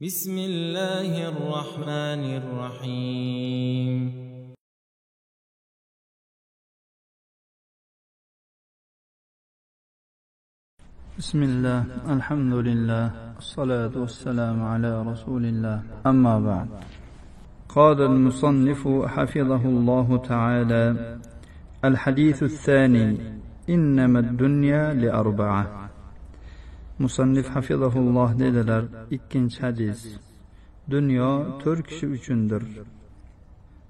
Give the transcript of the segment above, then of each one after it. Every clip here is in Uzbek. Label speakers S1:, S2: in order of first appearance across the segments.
S1: بسم الله الرحمن الرحيم.
S2: بسم الله، الحمد لله، الصلاة والسلام على رسول الله، أما بعد. قال المصنف حفظه الله تعالى: الحديث الثاني: إنما الدنيا لأربعة. مصنف حفظه الله dediler: ikkinchi hadis: dunyo 4 kishi uchundir.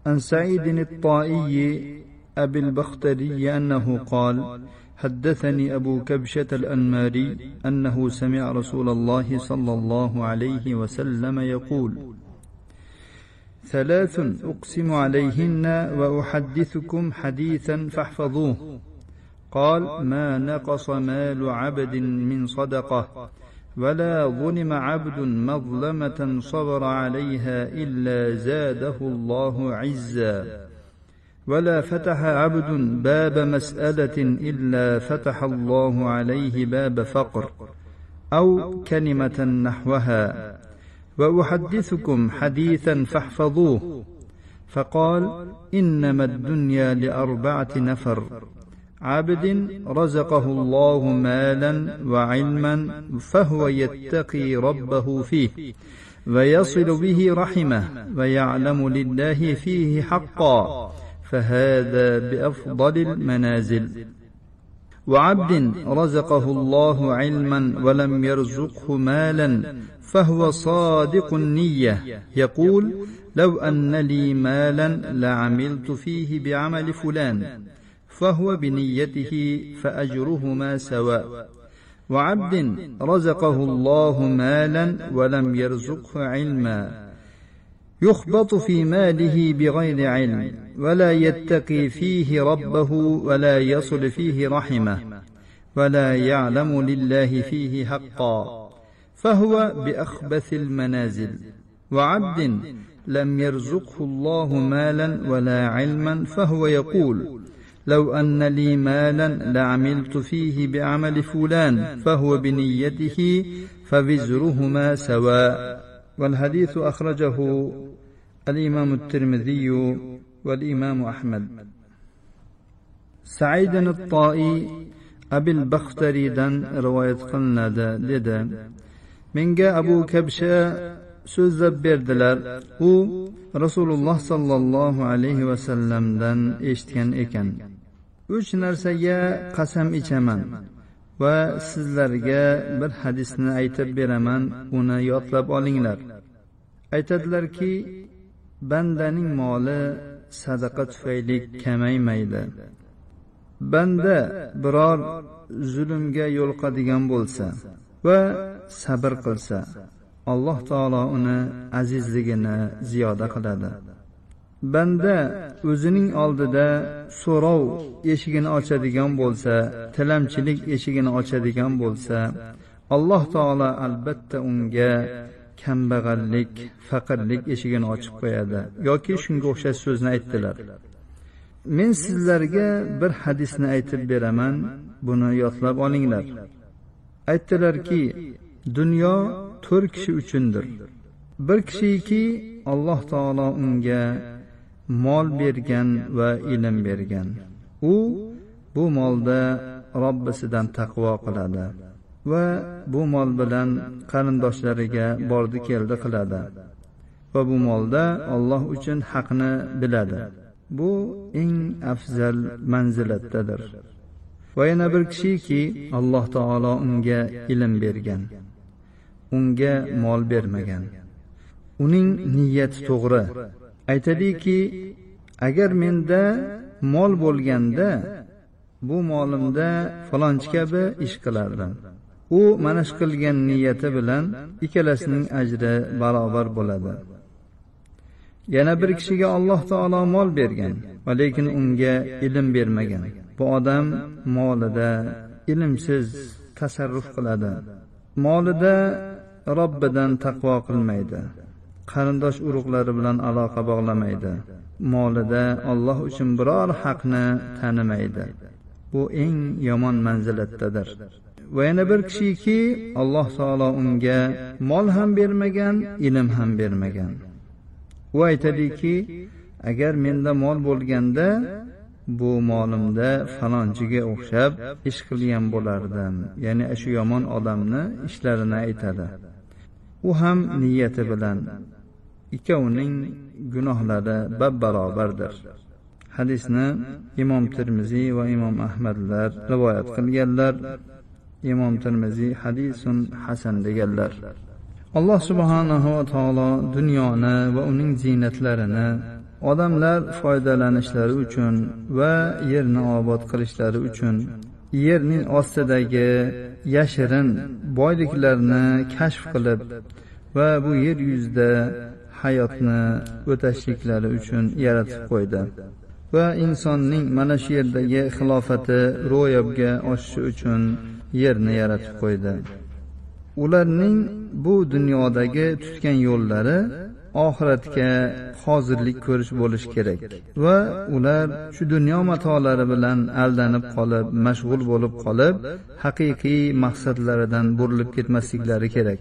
S2: عن سعيد الطائي أبي البختري أنه قال: حدثني أبو كبشة الأنماري أنه سمع رسول الله صلى الله عليه وسلم يقول: ثلاث أقسم عليهن وأحدثكم حديثا فاحفظوه. قال: ما نقص مال عبد من صدقة، ولا ظلم عبد مظلمة صبر عليها إلا زاده الله عزا، ولا فتح عبد باب مسألة إلا فتح الله عليه باب فقر أو كلمة نحوها. وأحدثكم حديثا فاحفظوه. فقال: إنما الدنيا لأربعة نفر: عبد رزقه الله مالا وعلما فهو يتقي ربه فيه ويصل به رحمه ويعلم لله فيه حقا، فهذا بأفضل المنازل. وعبد رزقه الله علما ولم يرزقه مالا فهو صادق النية يقول: لو أن لي مالا لعملت فيه بعمل فلان، فهو بنيته فأجرهما سواء. وعبد رزقه الله مالا ولم يرزقه علما يخبط في ماله بغير علم ولا يتقي فيه ربه ولا يصل فيه رحمه ولا يعلم لله فيه حقا، فهو بأخبث المنازل. وعبد لم يرزقه الله مالا ولا علما فهو يقول: لو أن لي مالا لعملت فيه بعمل فلان، فهو بنيته فوزرهما سواء. والحديث أخرجه الإمام الترمذي والإمام أحمد. سعيد الطائي أبي البختري دن رواية قلنا لدى منجا أبو كبشة so'zlab berdilar. U Rasululloh sallallohu alayhi vasallamdan eshitgan ekan: 3 narsaga qasam ichaman va sizlarga bir hadisni aytib beraman, uni yodlab olinglar. Aytadilarki, bandaning moli sadaqa tufayli kamaymaydi. Banda biror zulmga yo'liqadigan bo'lsa va sabr qilsa, Alloh taolo uni azizligini ziyoda qiladi. Banda o'zining oldida so'rov eshigini ochadigan bo'lsa, tilamchilik eshigini ochadigan bo'lsa, Alloh taolo albatta unga kambag'allik, faqirlik eshigini ochib qo'yadi. Yoki shunga o'xshash so'zni aytdilar. Men sizlarga bir hadisni aytib beraman, buni yodlab olinglar. Aytdilarki, dunyo 4 kishi uchundir. Bir kishiki Alloh taolo unga mol bergan va ilm bergan. U bu molda Robbisidan taqvo qiladi va bu mol bilan qarindoshlariga bordi keldi qiladi va bu molda Alloh uchun haqni biladi. Bu eng afzal manzilatdadir. Va yana bir kishiki Alloh taolo unga ilm bergan, unga mol bermagan. Uning niyati to'g'ri. Aytadiki, agar menda mol bo'lganda, bu molimda falonchi kabi ish qilardim. U mana shu qilgan niyati bilan ikkalasining ajri barobar bo'ladi. Yana bir kishiga Alloh taolo mol bergan, va lekin unga ilm bermagan. Bu odam molida ilmsiz tasarruf qiladi. Molida Robbidan taqvo qilmaydi. Qarindosh urug'lari bilan aloqa bog'lamaydi. Molida Alloh uchun biror haqni tanimaydi. Bu eng yomon manzilatdadir. va yana bir kishiki Alloh taolo unga mol ham bermagan, ilm ham bermagan. U aytadiki, agar menda mol bo'lganda, bu molimda falonchiga o'xshab ish qilgan bo'lardim. Ya'ni shu yomon odamni ishlarini aytadi. U ham niyati bilan ikkovining gunohlari bab-barobardir. Hadisni Imom Tirmiziy va Imom Ahmadlar rivoyat qilganlar. Imom Tirmiziy hadisun hasan deganlar. Alloh subhanahu va taolo dunyoni va uning ziynatlarini odamlar foydalanishlari uchun va yerni obod qilishlari uchun yerning ostidagi yashirin boyliklarni kashf qilib va bu yer yuzida hayotni o'tashliklari uchun yaratib qo'ydi. Va insonning mana shu yerdagi xilofati ro'yobga oshishi uchun yerni yaratib qo'ydi. Ularning bu dunyodagi tutgan yo'llari oxiratga hozirlik ko'rish bo'lish kerak va ular shu dunyo matolari bilan aldanib qolib, mashg'ul bo'lib qolib, haqiqiy maqsadlaridan burilib ketmasliklari kerak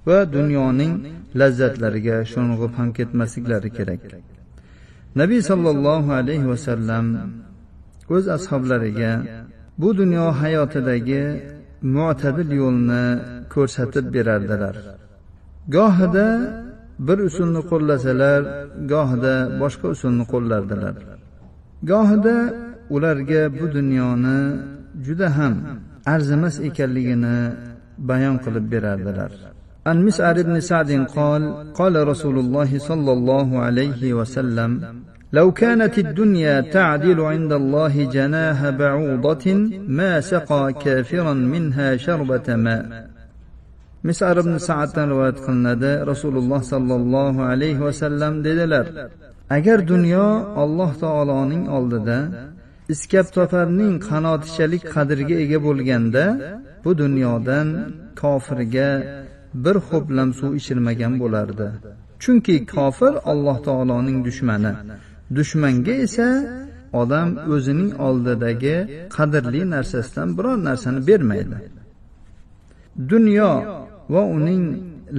S2: va dunyoning lazzatlariga sho'ng'ib ham ketmasliklari kerak. Nabiy sallallohu alayhi va sallam o'z ashablariga bu dunyo hayotidagi mu'tadil yo'lni ko'rsatib berardilar. Gohida bir usulni qo'llasalar, gohida boshqa usulni qo'llardilar. Gohida ularga bu dunyoni juda ham arzimas ekanligini bayon qilib berardilar. An Mis'ar ibn Sa'd qala Rasululloh sallallohu alayhi va sallam: "Law kanat ad-dunya ta'dilu 'inda Allohi janaha ba'udatin ma saqa kafiran minha sharbata ma." Mis'ar ibn Sa'ddan rivoyat qilinadi. Rasululloh sallallohu alayhi va sallam dedilar: "Agar dunyo Alloh taoloning oldida iskab toparning qanotichalik qadriga ega bo'lganda, bu dunyodan kofirga bir xo'plam suv ichirmagan bo'lardi. Chunki kofir Alloh taoloning dushmani. Dushmanga esa odam o'zining oldidagi qadrli narsasidan biror narsani bermaydi. Dunyo va uning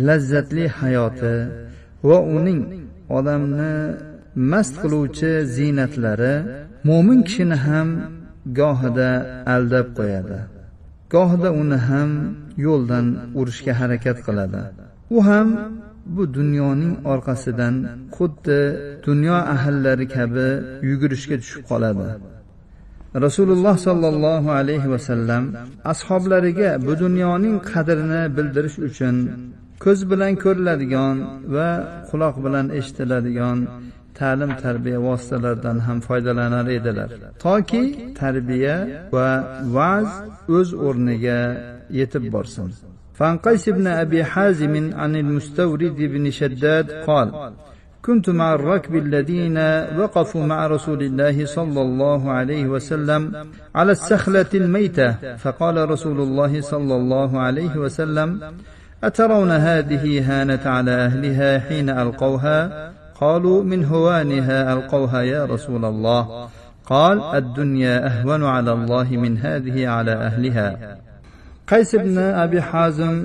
S2: lazzatli hayoti va uning odamni mast qiluvchi ziynatlari mo'min kishini ham gohida aldab qo'yadi. Gohida uni ham yo'ldan urishga harakat qiladi. U ham bu dunyoning orqasidan xuddi dunyo ahllari kabi yugurishga tushib qoladi. Rasululloh sallallohu alayhi va sallam ashablariga bu dunyoning qadrini bildirish uchun ko'z bilan ko'riladigan va quloq bilan eshitiladigan ta'lim tarbiya vositalaridan ham foydalanar edilar. Toki tarbiya va va'z o'z o'rniga yetib borsin. Fanqays ibn Abi Hazim an al-Mustawrid ibn Shaddad قال: كنت مع الركب الذين وقفوا مع رسول الله صلى الله عليه وسلم على السخلة الميتة، فقال رسول الله صلى الله عليه وسلم: أترون هذه هانت على أهلها حين ألقوها؟ قالوا: من هوانها ألقوها يا رسول الله. قال: الدنيا أهون على الله من هذه على أهلها. Qays ibn Abi Hazim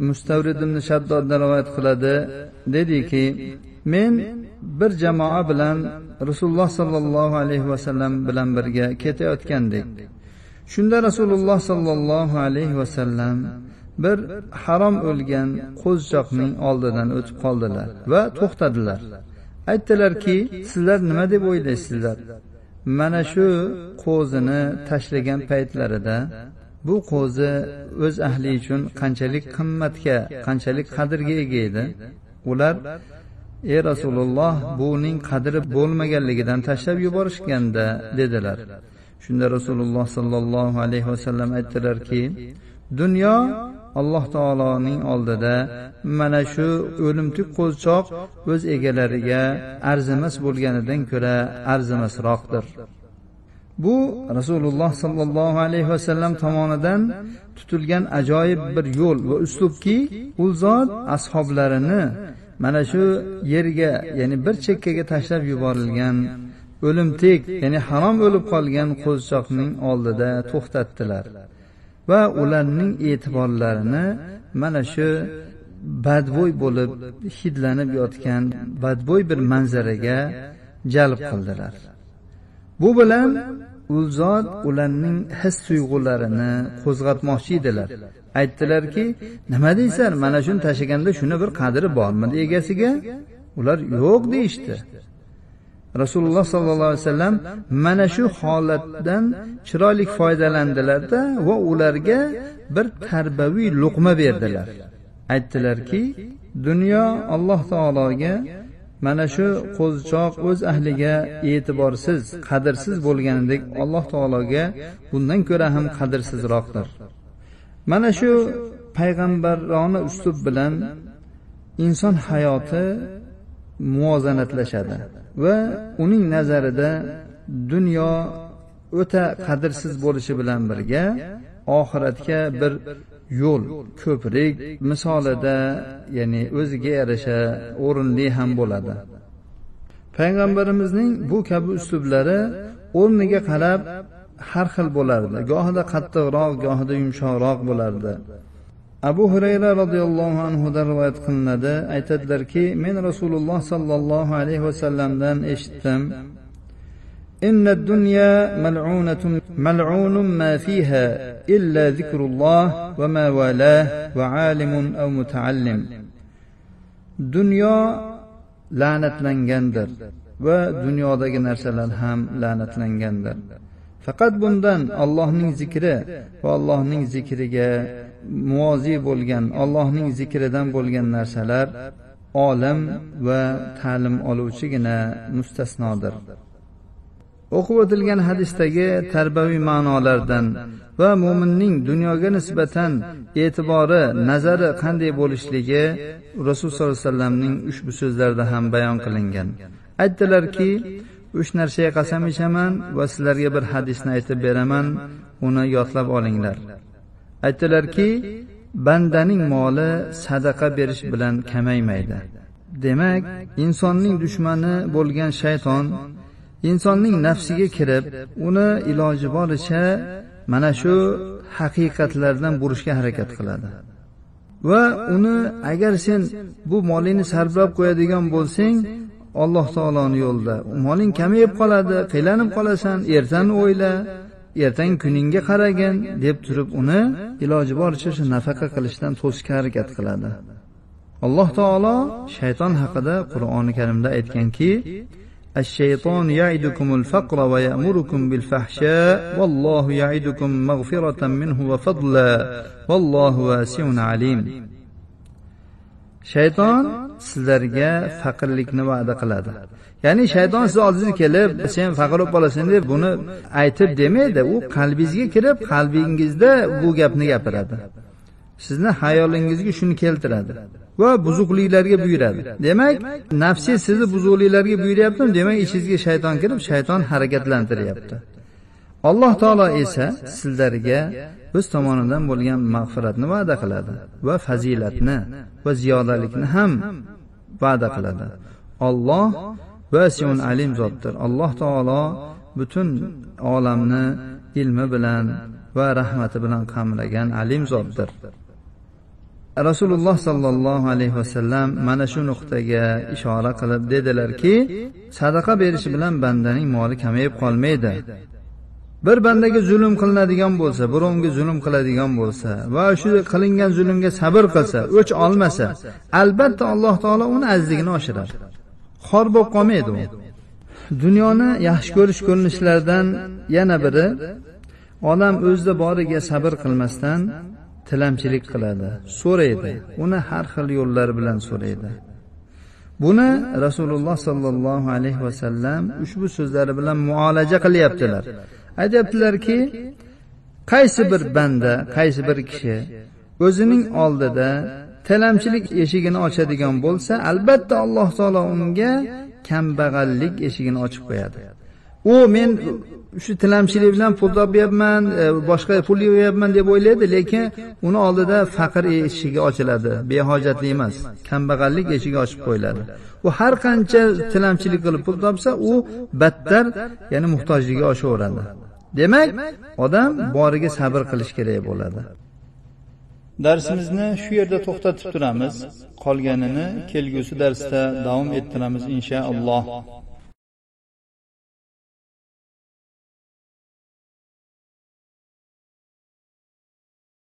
S2: Mustawrid ibn Shaddoddan rivoyat qiladi, dediki, men bir jamoa bilan Rasululloh sallallohu alayhi va sallam bilan birga ketayotgandik. Shunda Rasululloh sallallohu alayhi va sallam bir harom o'lgan qo'zichoqning oldidan o'tib qoldilar va to'xtadilar. Aytdilarki, sizlar nima deb o'ylaysizlar? Mana shu qo'zini tashlagan paytlarida bu qo'zi o'z ahli uchun qanchalik qimmatga, qanchalik qadrga ega edi? Ular: "Ey Rasululloh, buning qadri bo'lmaganligidan tashlab yuborishganda" dedilar. Shunda Rasululloh sallallohu alayhi va sallam aytdilarki, dunyo Alloh taoloning oldida mana shu o'limtik qo'zichoq o'z egalariga arzimas bo'lganidan ko'ra arzimasroqdir. Bu Rasululloh sallallohu alayhi va sallam tomonidan tutilgan ajoyib bir yo'l va uslubki, u zot ashoblarini mana shu yerga, ya'ni bir chekkaga tashlab yuborilgan o'limtik, ya'ni harom o'lib qolgan qo'zichoqning oldida to'xtatdilar va ularning e'tiborlarini mana shu badbo'y bo'lib hidlanib yotgan badbo'y bir manzaraga jalb qildilar. Bu bilan u zot ularning his tuyg'ularini qo'zg'atmoqchi edilar. Aytdilarki, nima deysan, mana shuni tashiganda shuni bir qadri bormi egasiga? Ular yo'q deyishdi. Rasululloh sallallohu alayhi vasallam mana shu holatdan chiroyli foydalandilar-da va ularga bir tarbiyaviy luqma berdilar. Aytdilarki, dunyo Alloh taologa mana shu qo'zichoq o'z ahliga e'tiborsiz, qadrsiz bo'lganidek Alloh taologa bundan ko'ra ham qadrsizroqdir. Mana shu payg'ambarona uslub bilan inson hayoti muvozanatlashadi va uning nazarida dunyo o'ta qadrsiz bo'lishi bilan birga oxiratga bir yo'l, ko'prik misolida, ya'ni o'ziga yarasha o'rinli ham bo'ladi. Payg'ambarimizning bu kabi uslublari o'rniga qarab har xil bo'lardi. Gohida qattiqroq, gohida yumshoqroq bo'lardi. Abu Hurayra radhiyallohu anhu da rivoyat qilinadi. Aytadilarki, men Rasululloh sallallohu alayhi vasallamdan eshitdim. إن الدنيا ملعون ما فيها إلا ذكر الله وما والاه وعالم أو متعلم. Dunyo la'natlangandir va dunyodagi narsalar ham la'natlangandir. Faqat bundan Allohning zikri va Allohning zikriga muvozi bo'lgan, Allohning zikridan bo'lgan narsalar olim va ta'lim oluvchigina mustasnodir. O'qib o'tilgan hadisdagi tarbiyaviy ma'nolardan va mu'minning dunyoga nisbatan e'tibori, nazari qanday bo'lishligi Rasululloh sollallohu alayhi vasallamning ushbu so'zlarida ham bayon qilingan. Aytdilarki, 3 narsaga qasam ichaman va sizlarga bir hadisni aytib beraman, uni yodlab olinglar. Aytdilarki, bandaning moli sadaqa berish bilan kamaymaydi. Demak, insonning dushmani bo'lgan shayton insonning nafsiga kirib, uni iloji boricha mana shu haqiqatlardan burishga harakat qiladi. Va uni agar sen bu molingni sarflab qo'yadigan bo'lsang, Alloh taoloning yo'lida moling kamayib qoladi, qiynalib qolasan, ertani o'yla, ertangi kuningga qaragin deb turib uni iloji boricha shu nafaqa qilishdan to'sishga harakat qiladi. Alloh taolo shayton haqida Qur'oni Karimda aytganki, الشيطان يعدكم الفقر ويأمركم بالفحشاء والله يعدكم مغفرة منه وفضلا والله واسع عليم. Shayton sizlarga faqirlikni va'da qiladi. Ya'ni shayton siz oldingizga kelib, sen faqir bo'lib qolasan deb buni aytib demaydi, u qalbingizga kirib, qalbingizda bu gapni gapiradi. Sizni xayolingizga shuni keltiradi va buzuqliklarga buyuradi. Demak, nafsi sizni buzuqliklarga buyuryapti, demak ichingizga shayton kirib, shayton harakatlantiryapti. Alloh taolo esa sizlarga o'z tomonidan bo'lgan mag'firatni va'da qiladi va fazilatni va ziyodalikni ham va'da qiladi. Alloh vasiun alim zotdir. Alloh taolo butun olamni ilmi bilan va rahmati bilan qamragan alim zotdir. Rasululloh sallallohu alayhi vasallam mana shu nuqtaga ishora qilib dedilarki, sadaqa berish bilan bandaning moli kamayib qolmaydi. Bir bandaga zulm qilinadigan bo'lsa, birovga zulm qiladigan bo'lsa va shu qilingan zulmga sabr qilsa, o'ch olmasa, albatta Alloh taolo uni azligini oshirar. Xor bo'lib qolmaydi u. Dunyoni yaxshi ko'rish ko'rinishlaridan yana biri, odam o'zida boriga sabr qilmasdan tilamchilik qiladi, so'raydi. Uni har xil yo'llar bilan so'raydi. Buni Rasululloh sallallohu alayhi vasallam ushbu so'zlari bilan muolaja qilyaptilar. Aytibdilarki, qaysi bir banda, qaysi bir kishi o'zining oldida tilamchilik eshigini ochadigan bo'lsa, albatta Alloh taolo unga kambag'allik eshigini ochib qo'yadi. U men shu tilamchilik bilan pul topyapman, boshqa pul yig'yapman deb o'ylaydi, lekin uni oldida faqir eshigi ochiladi, behojatli emas, kambag'allik eshigi ochib qo'yiladi. U har qancha tilamchilik qilib pul topsa, u battar, ya'ni muhtojligiga oshaveradi. Demak, odam boriga sabr qilish kerak bo'ladi. Darsimizni shu yerda to'xtatib turamiz. Qolganini kelgusi darsda davom ettiramiz inshaalloh.